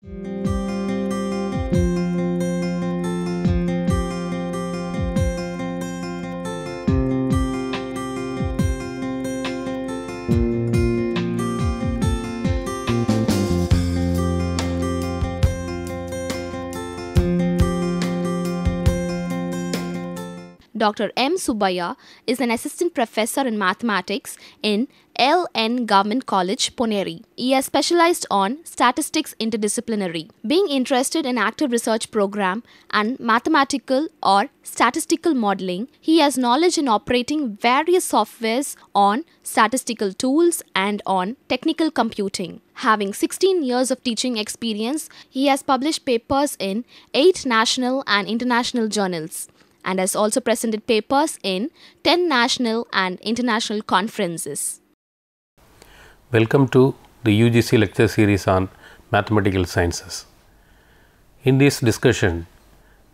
Dr. M. Subbaiah is an assistant professor in mathematics in LN Government College, Poneri. He has specialized on statistics interdisciplinary. Being interested in active research program and mathematical or statistical modeling, he has knowledge in operating various softwares on statistical tools and on technical computing. Having 16 years of teaching experience, he has published papers in 8 national and international journals, and has also presented papers in 10 national and international conferences. Welcome to the UGC lecture series on mathematical sciences. In this discussion,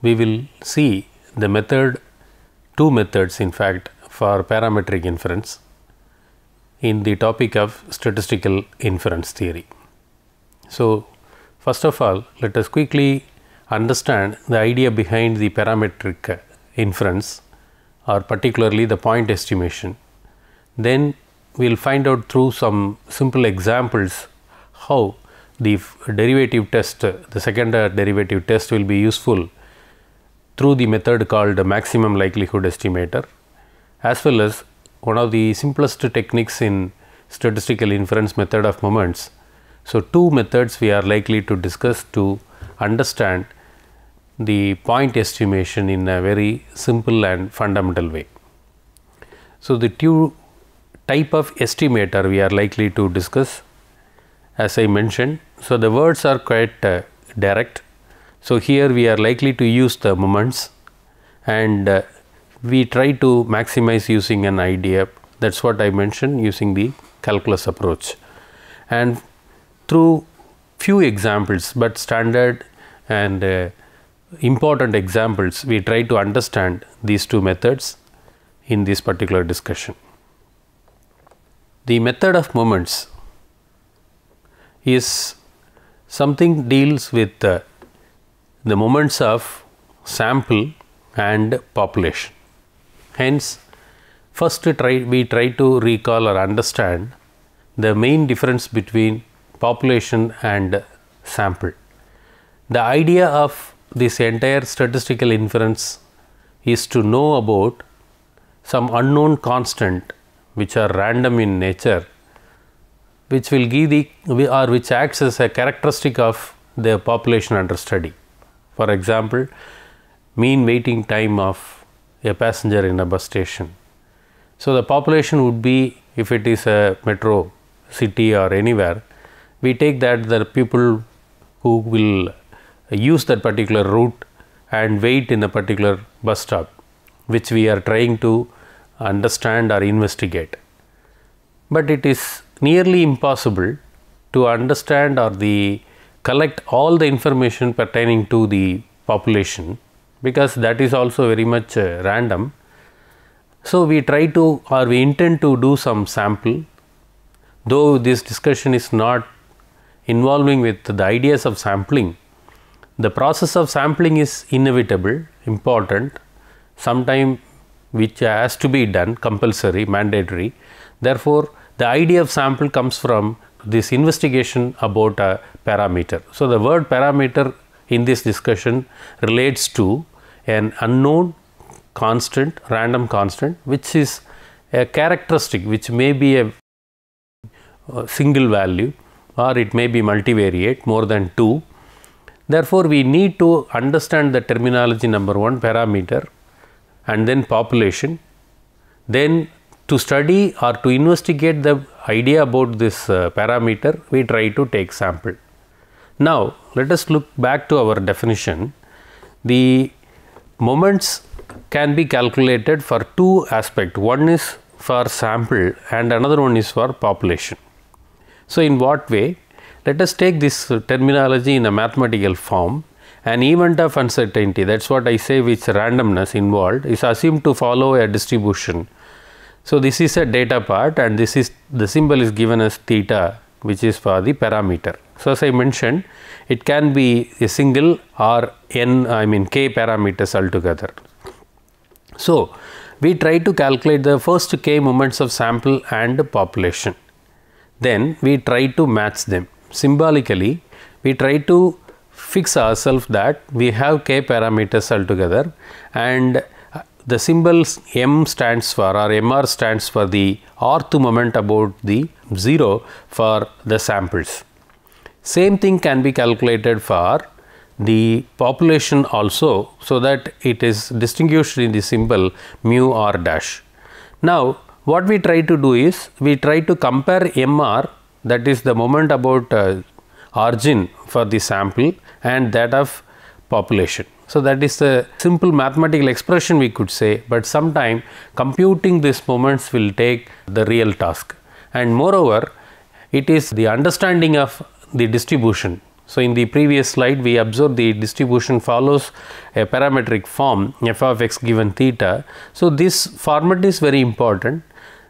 we will see the two methods in fact for parametric inference in the topic of statistical inference theory. So, first of all, let us quickly understand the idea behind the parametric inference, or particularly the point estimation. Then we will find out through some simple examples how the derivative test, the second derivative test, will be useful through the method called maximum likelihood estimator, as well as one of the simplest techniques in statistical inference, method of moments. So, two methods we are likely to discuss to understand the point estimation in a very simple and fundamental way. So, the two type of estimator we are likely to discuss, as I mentioned. So, the words are quite direct. So, here we are likely to use the moments, and we try to maximize using an idea. That is what I mentioned, using the calculus approach, and through few examples, but standard and important examples, we try to understand these two methods in this particular discussion. The method of moments is something deals with the moments of sample and population. Hence, first we try to recall or understand the main difference between population and sample. The idea of this entire statistical inference is to know about some unknown constant which are random in nature, which will give which acts as a characteristic of the population under study. For example, mean waiting time of a passenger in a bus station. So, the population would be, if it is a metro city or anywhere, we take that the people who will use that particular route and wait in a particular bus stop, which we are trying to understand or investigate. But it is nearly impossible to understand or collect all the information pertaining to the population, because that is also very much random. So, we try to, or we intend to do some sample, though this discussion is not involving with the ideas of sampling. The process of sampling is inevitable, important, sometime which has to be done, compulsory, mandatory. Therefore, the idea of sample comes from this investigation about a parameter. So, the word parameter in this discussion relates to an unknown constant, random constant, which is a characteristic which may be a single value, or it may be multivariate, more than 2. Therefore, we need to understand the terminology number 1, parameter, and then population. Then to study or to investigate the idea about this parameter, we try to take sample. Now, let us look back to our definition. The moments can be calculated for two aspects. One is for sample and another one is for population. So, in what way? Let us take this terminology in a mathematical form. An event of uncertainty, that is what I say, which randomness involved, is assumed to follow a distribution. So, this is a data part, and this is the symbol is given as theta, which is for the parameter. So, as I mentioned, it can be a single or k parameters altogether. So, we try to calculate the first k moments of sample and population. Then we try to match them. Symbolically, we try to fix ourselves that we have k parameters altogether, and the symbols m stands for, or mr stands for the rth moment about the 0 for the samples. Same thing can be calculated for the population also, so that it is distinguished in the symbol mu r dash. Now, what we try to do is we try to compare mr, that is the moment about origin for the sample, and that of population. So, that is the simple mathematical expression we could say, but sometime computing these moments will take the real task, and moreover it is the understanding of the distribution. So, in the previous slide we observed the distribution follows a parametric form f of x given theta. So, this format is very important.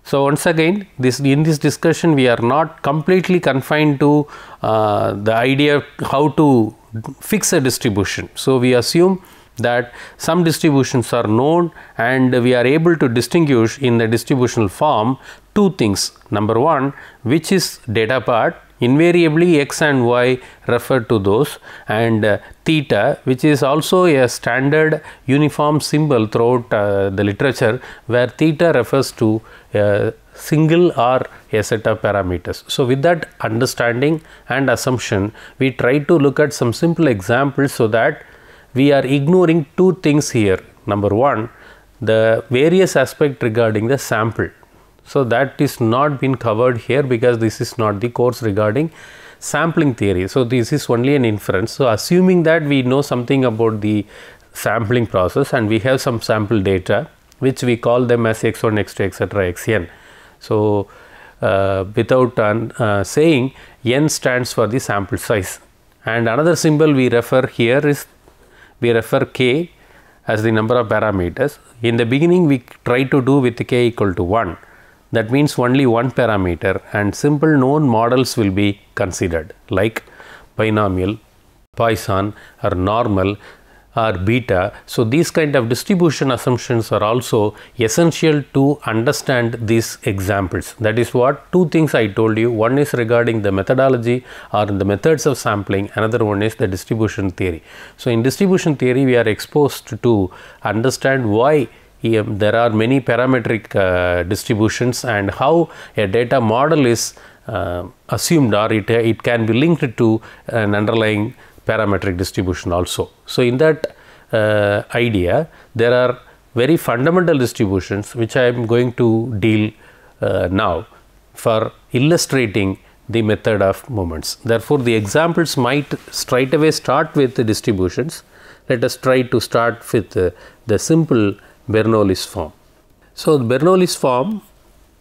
So, once again in this discussion we are not completely confined to the idea of how to fix a distribution. So, we assume that some distributions are known and we are able to distinguish in the distributional form two things. Number one, which is data part, invariably x and y refer to those, and theta, which is also a standard uniform symbol throughout the literature, where theta refers to a single or a set of parameters. So, with that understanding and assumption, we try to look at some simple examples, so that we are ignoring two things here. Number one, the various aspect regarding the sample. So, that is not been covered here because this is not the course regarding sampling theory. So, this is only an inference. So, assuming that we know something about the sampling process and we have some sample data which we call them as x1, x2, etc., xn. So, without saying, n stands for the sample size, and another symbol we refer here is we refer k as the number of parameters. In the beginning we try to do with k equal to 1. That means only one parameter, and simple known models will be considered like binomial, Poisson, or normal, or beta. So, these kind of distribution assumptions are also essential to understand these examples. That is what two things I told you. One is regarding the methodology or the methods of sampling, another one is the distribution theory. So, in distribution theory we are exposed to understand why there are many parametric distributions and how a data model is assumed, or it can be linked to an underlying parametric distribution also. So, in that idea there are very fundamental distributions which I am going to deal now for illustrating the method of moments. Therefore, the examples might straight away start with the distributions. Let us try to start with the simple Bernoulli's form. So, the Bernoulli's form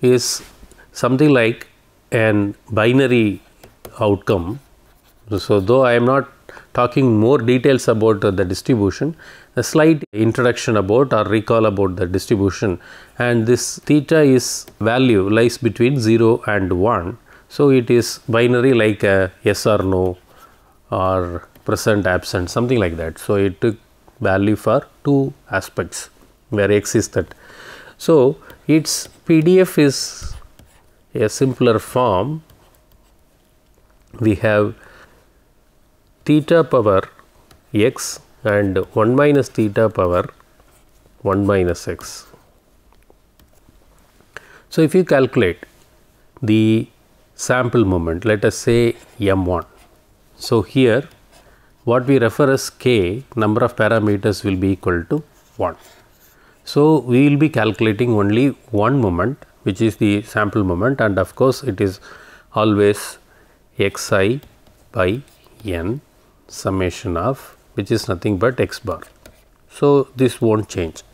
is something like an binary outcome. So, though I am not talking more details about the distribution, a slight introduction about or recall about the distribution, and this theta is value lies between 0 and 1. So, it is binary like a yes or no or present absent, something like that. So, it took value for two aspects where x is that. So, its PDF is a simpler form. We have theta power x and 1 minus theta power 1 minus x. So, if you calculate the sample moment, let us say m1. So, here what we refer as k, number of parameters will be equal to 1. So, we will be calculating only one moment, which is the sample moment, and of course, it is always xi by n summation of, which is nothing but x bar. So, this will not change.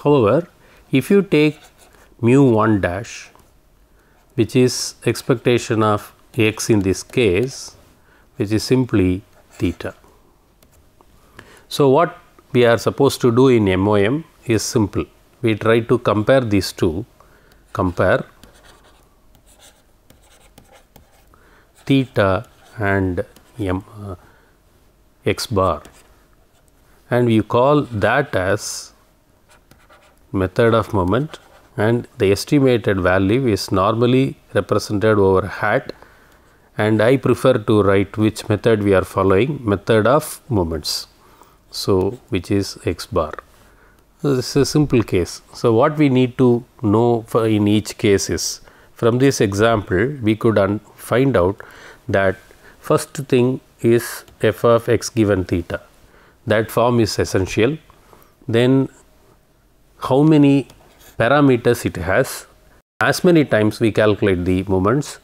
However, if you take mu 1 dash, which is expectation of x in this case, which is simply theta. So, what we are supposed to do in MOM is simple. We try to compare these two, compare theta and x bar, and you call that as method of moment, and the estimated value is normally represented over hat, and I prefer to write which method we are following, method of moments, so which is x bar. So this is a simple case. So what we need to know for in each case is, from this example we could find out that first thing is f of x given theta, that form is essential. Then how many parameters it has, as many times we calculate the moments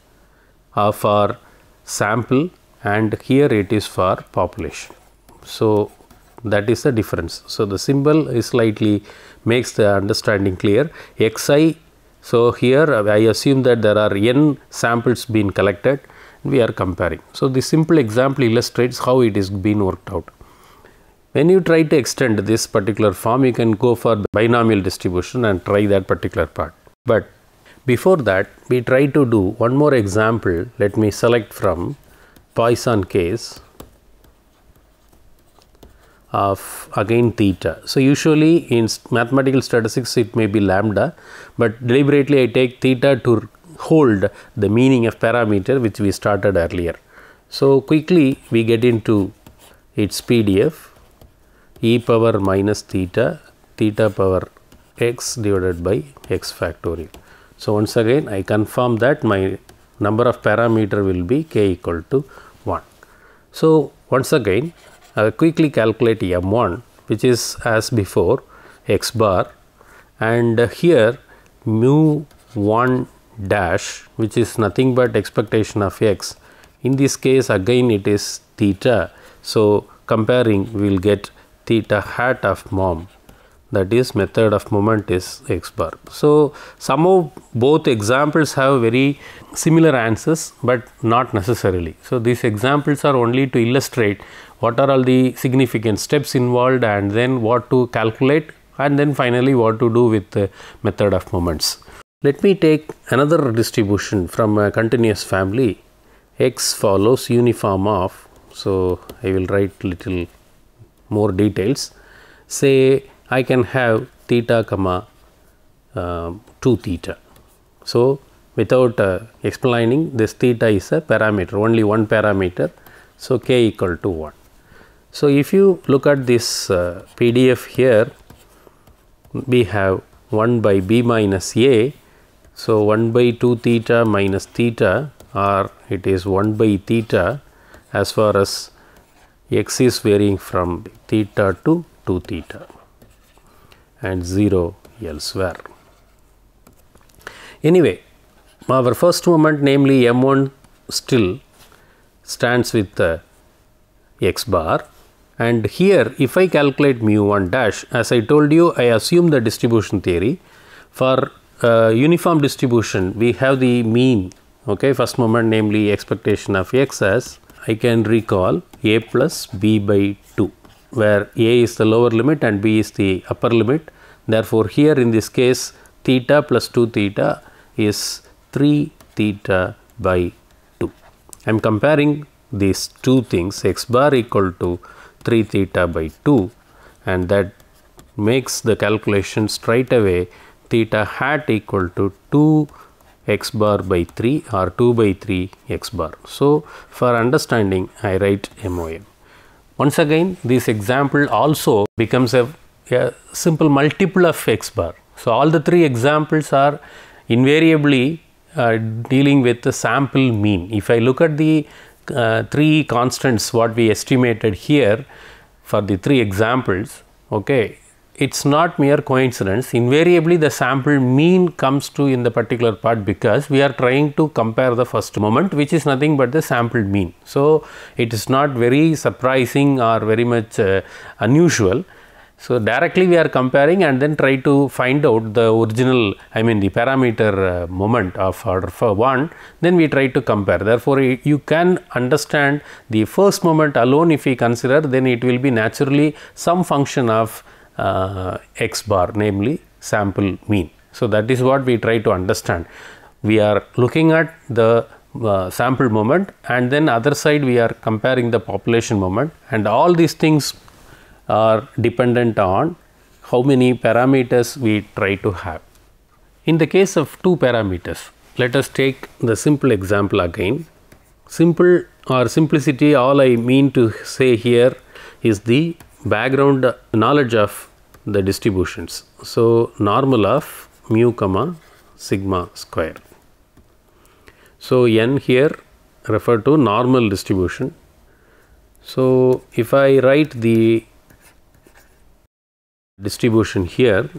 of our sample, and here it is for population. So that is the difference. So the symbol is slightly makes the understanding clear. Xi, so here I assume that there are n samples being collected, we are comparing. So the simple example illustrates how it is being worked out. When you try to extend this particular form, you can go for the binomial distribution and try that particular part. But before that, we try to do one more example. Let me select from Poisson case of again theta. So usually in mathematical statistics it may be lambda, but deliberately I take theta to hold the meaning of parameter which we started earlier. So quickly we get into its PDF, e power minus theta, theta power x divided by x factorial. So once again I confirm that my number of parameter will be k equal to 1. So once again I will quickly calculate m1, which is as before x bar, and here mu 1 dash, which is nothing but expectation of x. In this case again it is theta, so comparing we will get theta hat of mom, that is method of moment is x bar. So somehow both examples have very similar answers, but not necessarily. So these examples are only to illustrate what are all the significant steps involved, and then what to calculate, and then finally what to do with the method of moments. Let me take another distribution from a continuous family. X follows uniform of, so I will write little more details. Say I can have theta comma 2 theta. So without explaining, this theta is a parameter, only one parameter, so k equal to 1. So if you look at this PDF here, we have 1 by b minus a, so 1 by 2 theta minus theta, or it is 1 by theta as far as x is varying from theta to 2 theta and 0 elsewhere. Anyway, our first moment, namely m1, still stands with x bar, and here if I calculate mu 1 dash, as I told you, I assume the distribution theory. For uniform distribution we have the mean, okay, first moment, namely expectation of x, as I can recall a plus b by 2, where a is the lower limit and b is the upper limit. Therefore here in this case theta plus 2 theta is 3 theta by 2. I am comparing these two things, x bar equal to 3 theta by 2, and that makes the calculation straight away theta hat equal to 2 x bar by 3 or 2 by 3 x bar. So for understanding I write MOM. Once again this example also becomes a simple multiple of x bar. So all the three examples are invariably dealing with the sample mean. If I look at the three constants what we estimated here for the three examples, okay, it's not mere coincidence. Invariably the sample mean comes to in the particular part, because we are trying to compare the first moment, which is nothing but the sample mean. So it is not very surprising or very much unusual. So directly we are comparing and then try to find out the original, I mean the parameter moment of order for 1, then we try to compare. Therefore you can understand the first moment alone, if we consider, then it will be naturally some function of x bar, namely sample mean. So that is what we try to understand. We are looking at the sample moment, and then other side we are comparing the population moment, and all these things are dependent on how many parameters we try to have. In the case of two parameters, let us take the simple example again. Simple or simplicity, all I mean to say here is the background knowledge of the distributions. So, normal of mu comma sigma square. So, n here refer to normal distribution. So, if I write the distribution here,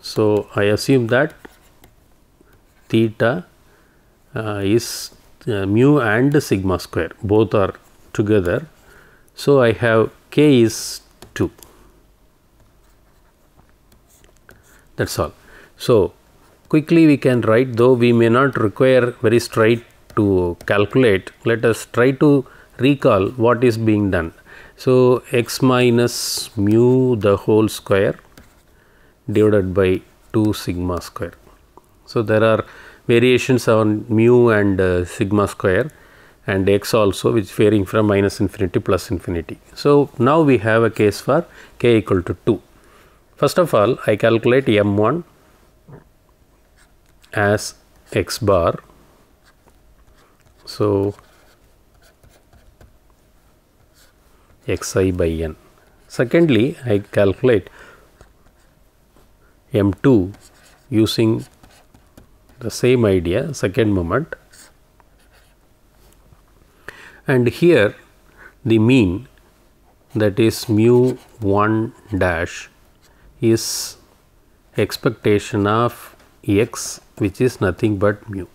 so I assume that theta is mu and sigma square, both are together. So, I have k is 2, that is all. So, quickly we can write, though we may not require very straight to calculate, let us try to recall what is being done. So, x minus mu the whole square divided by 2 sigma square. So, there are variations on mu and sigma square and x also, which varying from minus infinity plus infinity. So, now we have a case for k equal to 2. First of all, I calculate m1 as x bar. So, xi by n. Secondly, I calculate m2 using the same idea, second moment, and here the mean, that is mu 1 dash, is expectation of x, which is nothing but mu.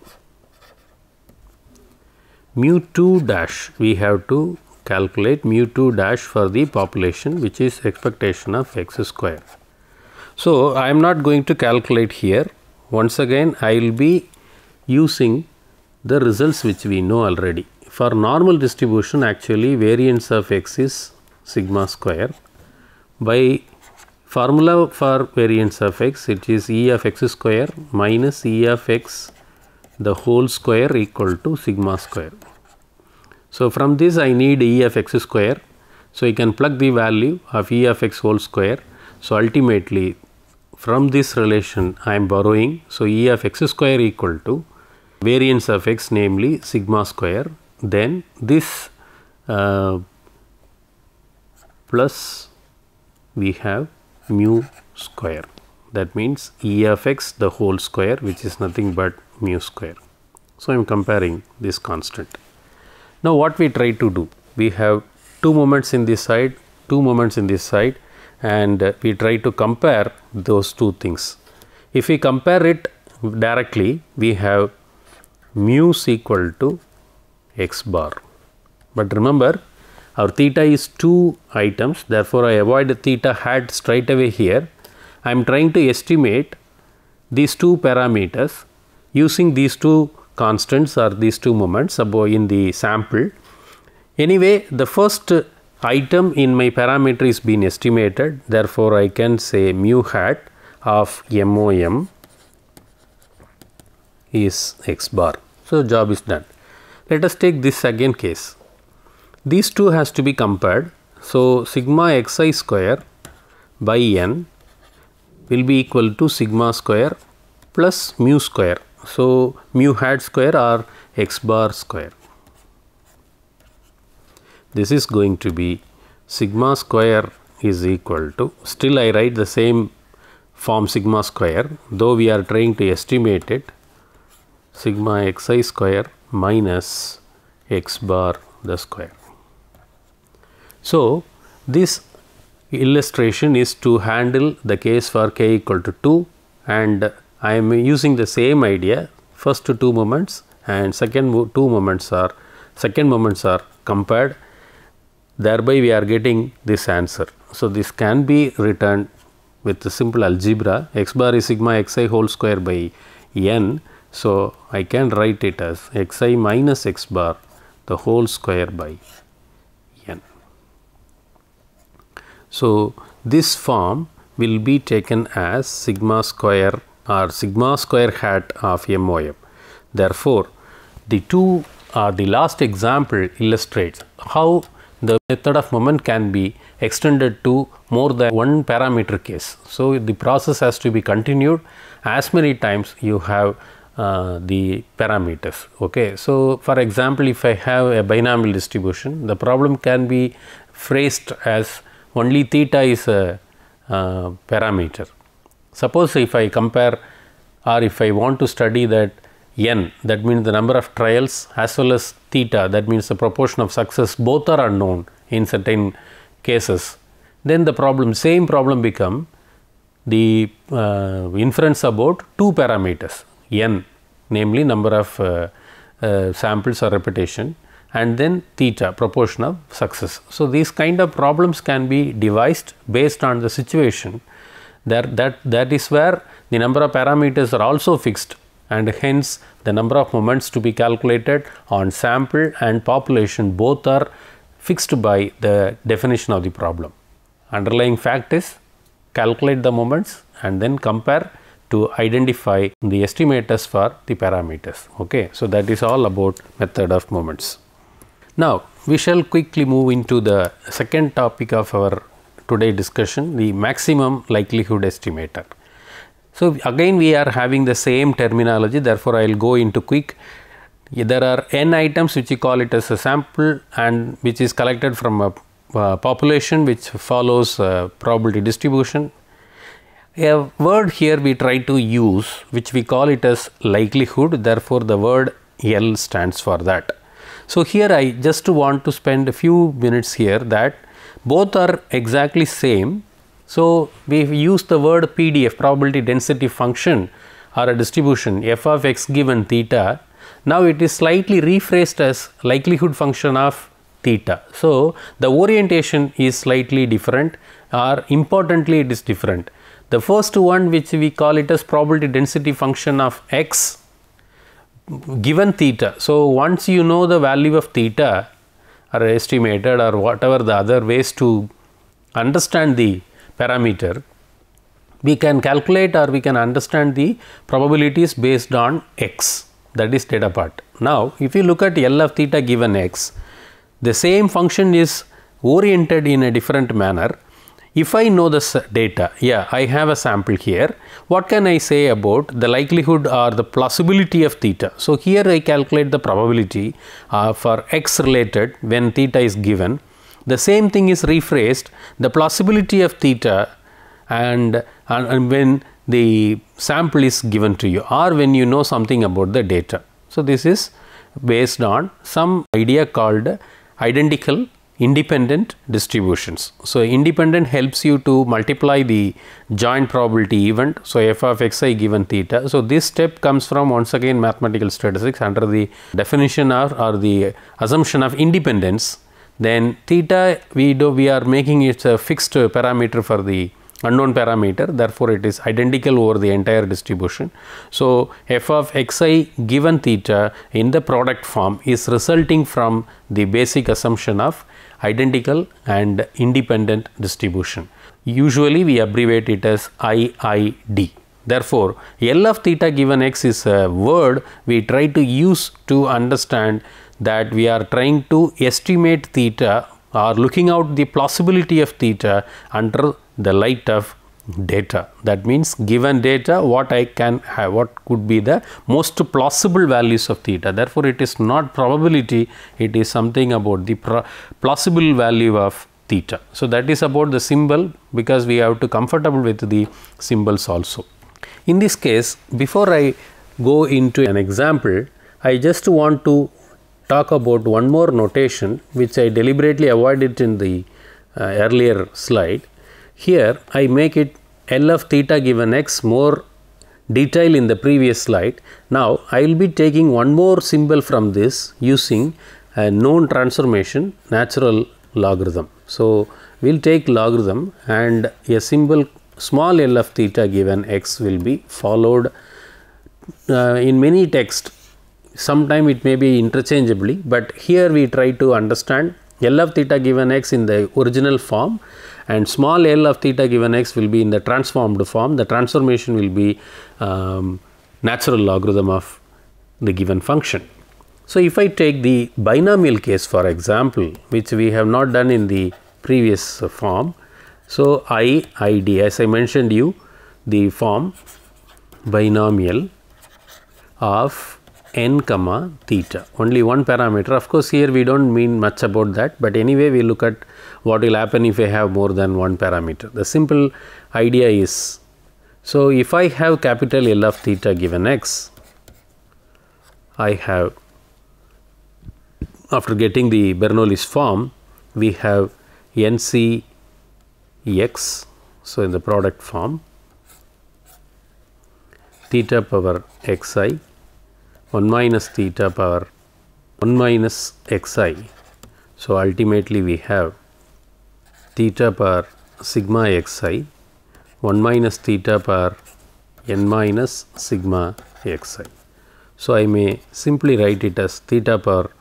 Mu 2 dash, we have to calculate mu 2 dash for the population, which is expectation of x square. So, I am not going to calculate here. Once again, I will be using the results which we know already. For normal distribution, actually variance of x is sigma square. By formula for variance of x, it is E of x square minus E of x the whole square equal to sigma square. So, from this I need E of x square. So, I can plug the value of E of x whole square. So, ultimately from this relation I am borrowing. So, E of x square equal to variance of x, namely sigma square, then this plus we have mu square, that means E of x the whole square, which is nothing but mu square. So, I am comparing this constant. Now, what we try to do, we have two moments in this side, two moments in this side, and we try to compare those two things. If we compare it directly, we have mu is equal to x bar. But remember, our theta is 2 items, therefore, I avoid theta hat straight away here. I am trying to estimate these two parameters using these two constants or these two moments above in the sample. Anyway, the first item in my parameter is being estimated, therefore, I can say mu hat of MOM is x bar. So, job is done. Let us take this second case. These two has to be compared. So, sigma xi square by n will be equal to sigma square plus mu square. So, mu hat square or x bar square. This is going to be sigma square is equal to, still I write the same form sigma square, though we are trying to estimate it, sigma xi square minus x bar the square. So, this illustration is to handle the case for k equal to 2, and I am using the same idea, first two moments and second moments are compared, thereby we are getting this answer. So, this can be written with the simple algebra, x bar is sigma xi whole square by n. So, I can write it as xi minus x bar the whole square by n. So, this form will be taken as sigma square or sigma square hat of MOM. Therefore, the two the last example illustrates how the method of moment can be extended to more than one parameter case. So, the process has to be continued as many times you have the parameters. Okay. So, for example, if I have a binomial distribution, the problem can be phrased as only theta is a parameter. Suppose if I compare, or if I want to study that n, that means the number of trials, as well as theta, that means the proportion of success, both are unknown in certain cases, then the same problem become the inference about two parameters, n, namely number of samples or repetition, and then theta, proportion of success. So, these kind of problems can be devised based on the situation. That is where the number of parameters are also fixed, and hence the number of moments to be calculated on sample and population both are fixed by the definition of the problem. Underlying fact is calculate the moments and then compare to identify the estimators for the parameters. Okay. So, that is all about method of moments. Now, we shall quickly move into the second topic of our today discussion, the maximum likelihood estimator. So, again we are having the same terminology, therefore, I will go into quick. There are n items which we call it as a sample, and which is collected from a population which follows probability distribution. A word here we try to use which we call it as likelihood, therefore, the word L stands for that. So, here I just want to spend a few minutes here that both are exactly same. So, we use the word PDF, probability density function, or a distribution f of x given theta. Now, it is slightly rephrased as likelihood function of theta. So, the orientation is slightly different, or importantly it is different. The first one, which we call it as probability density function of x given theta. So, once you know the value of theta or estimated or whatever the other ways to understand the parameter, we can calculate or we can understand the probabilities based on x, that is data part. Now, if you look at L of theta given x, the same function is oriented in a different manner. If I know this data, yeah, I have a sample here, what can I say about the likelihood or the plausibility of theta? So, here I calculate the probability for x related when theta is given. The same thing is rephrased, the plausibility of theta and when the sample is given to you, or when you know something about the data. So, this is based on some idea called identical independent distributions. So, independent helps you to multiply the joint probability event. So, f of x I given theta. So, this step comes from once again mathematical statistics under the definition or the assumption of independence. Then theta we are making it a fixed parameter for the unknown parameter, therefore, it is identical over the entire distribution. So, f of x I given theta in the product form is resulting from the basic assumption of identical and independent distribution. Usually, we abbreviate it as IID. Therefore, L of theta given x is a word we try to use to understand that we are trying to estimate theta or looking out the plausibility of theta under the light of data. That means, given data, what I can have, what could be the most plausible values of theta. Therefore, it is not probability, it is something about the plausible value of theta. So, that is about the symbol, because we have to comfortable with the symbols also. In this case, before I go into an example, I just want to talk about one more notation which I deliberately avoided in the earlier slide. Here I make it L of theta given x more detail in the previous slide. Now, I will be taking one more symbol from this using a known transformation, natural logarithm. So, we will take logarithm and a symbol small l of theta given x will be followed in many texts. Sometime it may be interchangeably, but here we try to understand L of theta given x in the original form and small l of theta given x will be in the transformed form. The transformation will be natural logarithm of the given function. So, if I take the binomial case for example, which we have not done in the previous form. So, ID, as I mentioned you, the form binomial of n comma theta, only one parameter. Of course, here we do not mean much about that, but anyway we look at what will happen if I have more than one parameter. The simple idea is, so if I have capital L of theta given x, I have, after getting the Bernoulli's form, we have NC x, so in the product form, theta power xi 1 minus theta power 1 minus xi. So, ultimately we have theta power sigma xi 1 minus theta power n minus sigma xi. So, I may simply write it as theta power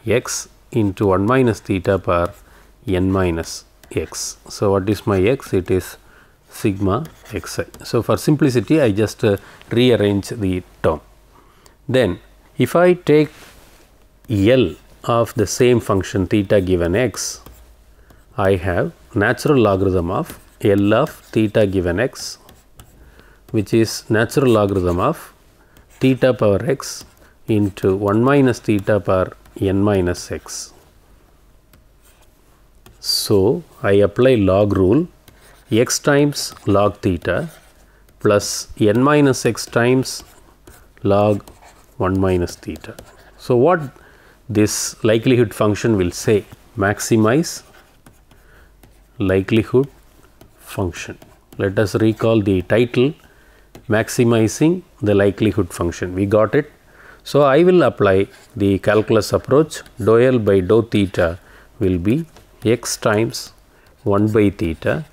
x into 1 minus theta power n minus x. So, what is my x? It is sigma xi. So, for simplicity I just rearrange the term. Then if I take L of the same function theta given x, I have natural logarithm of L of theta given x, which is natural logarithm of theta power x into 1 minus theta power n minus x. So, I apply log rule, x times log theta plus n minus x times log 1 minus theta. So, what this likelihood function will say? Maximize likelihood function. Let us recall the title, maximizing the likelihood function. We got it. So, I will apply the calculus approach. Dou L by dou theta will be x times 1 by theta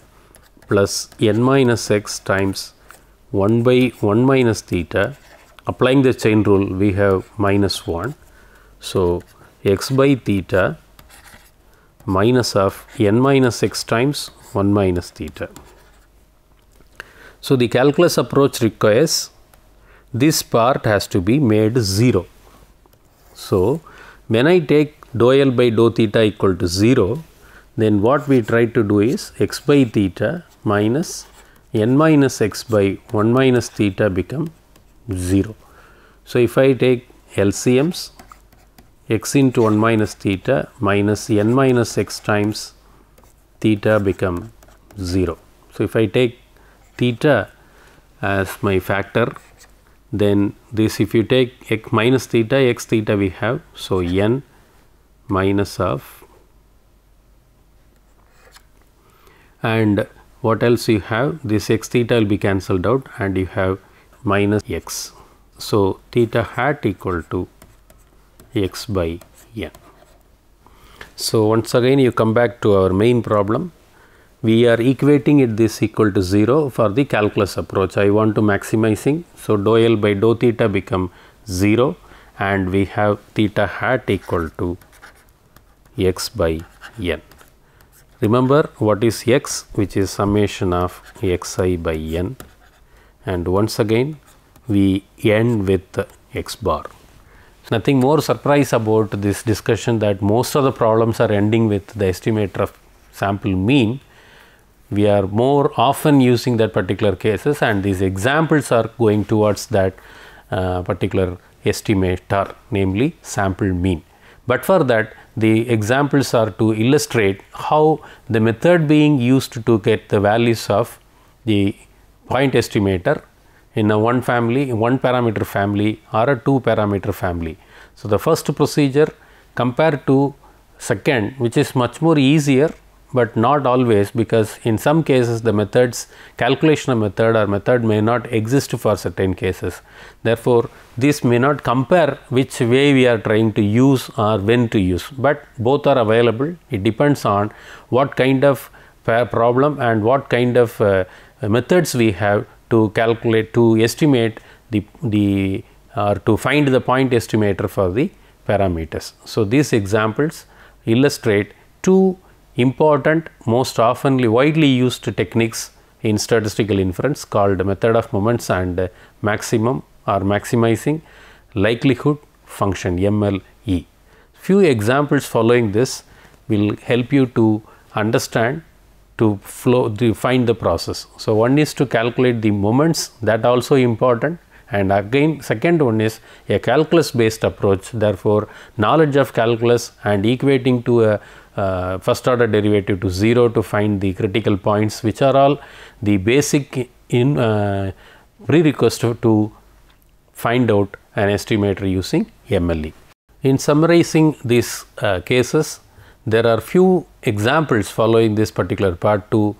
plus n minus x times 1 by 1 minus theta. Applying the chain rule, we have minus 1. So, x by theta minus of n minus x times 1 minus theta. So, the calculus approach requires this part has to be made 0. So, when I take dou L by dou theta equal to 0, then what we try to do is x by theta minus n minus x by 1 minus theta become 0. So, if I take LCMs, x into 1 minus theta minus n minus x times theta become 0. So, if I take theta as my factor, then this, if you take x minus theta, x theta we have. So, n minus of, and what else you have? This x theta will be cancelled out and you have minus x. So, theta hat equal to x by n. So, once again you come back to our main problem. We are equating it this equal to 0 for the calculus approach. I want to maximizing. So, dou L by dou theta become 0 and we have theta hat equal to x by n. Remember what is x, which is summation of xi by n, and once again we end with x bar. Nothing more surprise about this discussion that most of the problems are ending with the estimator of sample mean. We are more often using that particular cases, and these examples are going towards that particular estimator, namely sample mean. But for that, the examples are to illustrate how the method being used to get the values of the point estimator in a one parameter family or a 2 parameter family. So, the first procedure compared to second, which is much more easier, but not always, because in some cases the methods, calculation of method or method may not exist for certain cases. Therefore, this may not compare which way we are trying to use or when to use, but both are available. It depends on what kind of problem and what kind of methods we have to calculate, to estimate the or to find the point estimator for the parameters. So, these examples illustrate two important, most often widely used techniques in statistical inference called method of moments and maximum or maximizing likelihood function, ML E. Few examples following this will help you to understand to find the process. So, one is to calculate the moments, that also important, and again second one is a calculus based approach. Therefore, knowledge of calculus and equating to a first order derivative to 0 to find the critical points, which are all the basic prerequisite to find out an estimator using MLE. In summarizing these cases, there are few examples following this particular part to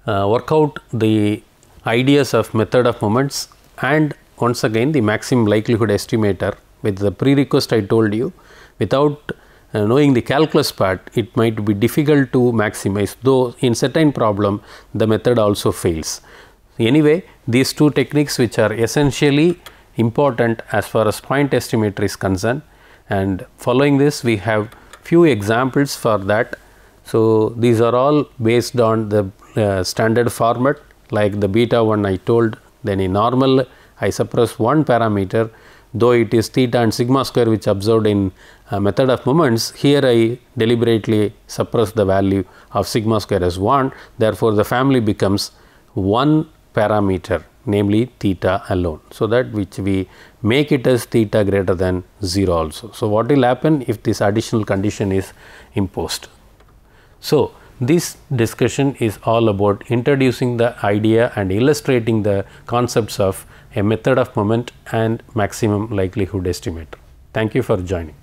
work out the ideas of method of moments and once again the maximum likelihood estimator with the prerequisite I told you. Without knowing the calculus part, it might be difficult to maximize, though in certain problem the method also fails. Anyway, these two techniques which are essentially important as far as point estimator is concerned, and following this we have few examples for that. So, these are all based on the standard format, like the beta 1 I told. Then in normal I suppress one parameter, though it is theta and sigma square which observed in method of moments. Here I deliberately suppress the value of sigma square as 1. Therefore, the family becomes one parameter, namely theta alone. So, that which we make it as theta greater than 0 also. So, what will happen if this additional condition is imposed? So, this discussion is all about introducing the idea and illustrating the concepts of a method of moment and maximum likelihood estimator. Thank you for joining.